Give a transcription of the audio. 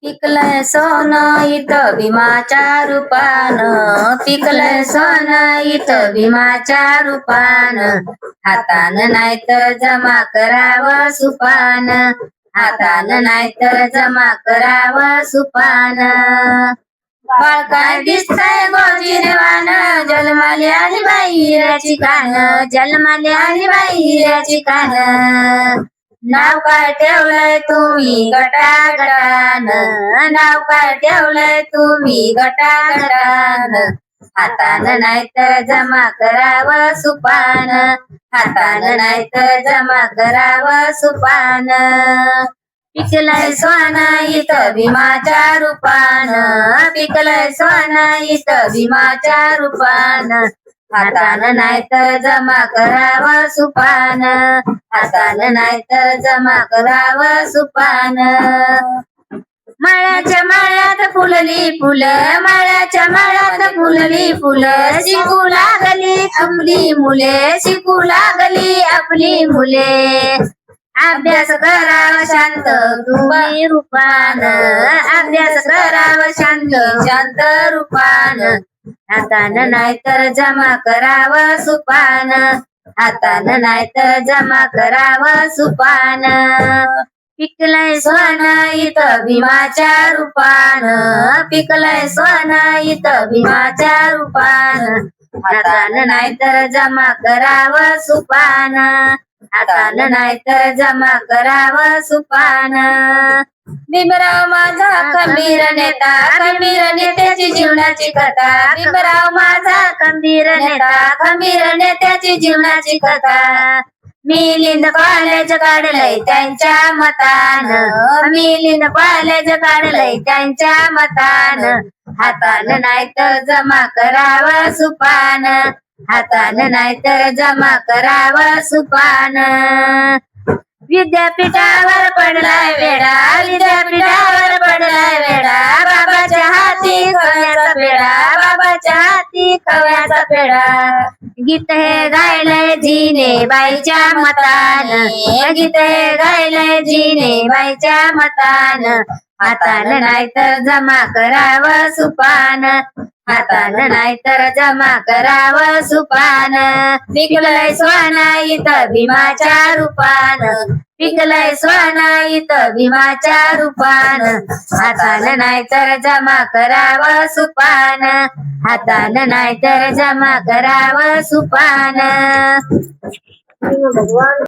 पिकलंय सोनं इथं भीमाच्या रूपानं, पिकलंय सोनं इथं भीमाच्या रूपानं. हातानं नाही तर जमा करावं सुपान, हातानं नाही तर जमा करावं सुपान. बाळ काय दिसतंय गोजिरवान, जन्माली आली बाई हिऱ्याची कान, जन्माली आली बाई हिऱ्याची कान. नाव काय ठेवलंय तुम्ही गटागटान, नाव काय ठेवलंय तुम्ही गटागटान. हातानं नाही तर जमा करावं सुपान, हातानं नाही तर जमा करावं सुपान. पिकलंय सोनं इथं भीमाच्या रूपानं, पिकलंय सोनं इथं भीमाच्या रूपानं. हातानं नाही तर जमा करावं सुपान, हातानं नाही तर जमा करावं सुपान. माळ्याच्या माळ्यात फुलली फुलं, माळ्याच्या माळ्यात फुलली फुलं. शिकू लागली आपली मुले, शिकू लागली आपली मुले. अभ्यास करावा शांत तुम्ही रूपान, अभ्यास करावा शांत शांत रूपान. हातानं नाही तर जमा करावं सुपान, हातानं नाही तर जमा करावं सुपान. पिकलंय सोनं इथं भीमाच्या रूपानं, पिकलंय सोनं इथं भीमाच्या रूपानं. हातानं नाही तर जमा करावं सुपान, हातानं नाही तर जमा करावं सुपान. भीमराव माझा खंबीर नेता, खंबीर नेत्याची जीवनाची कथा. भीमराव माझा खंबीर नेता, खंबीर नेत्याची जीवनाची कथा. मिलिंद कॉलेज काढलंय त्यांच्या मतानं, मिलिंद कॉलेज काढलंय त्यांच्या मतानं. हातानं नाही तर जमा करावं सुपान, हातानं नाही तर जमा करावं सुपान. विद्यापीठावर पडलाय वेडा, विद्यापीठावर पडलाय वेडा. बाबाच्या हाती खव्याचा पेढा, बाबाच्या हाती खव्याचा पेढा. गीत हे गायलंय जिने बाईच्या मतानं, गीत हे गायलंय जिने बाईच्या मतानं. हातानं नाही तर जमा करावं सुपान, हातानं नाही तर जमा करावं सुपान. पिकलंय सोनं इथं भीमाच्या रूपानं, पिकलंय सोनं इथं भीमाच्या रूपानं. हातानं नाही तर जमा करावं सुपान, हातानं नाही तर जमा करावं सुपान.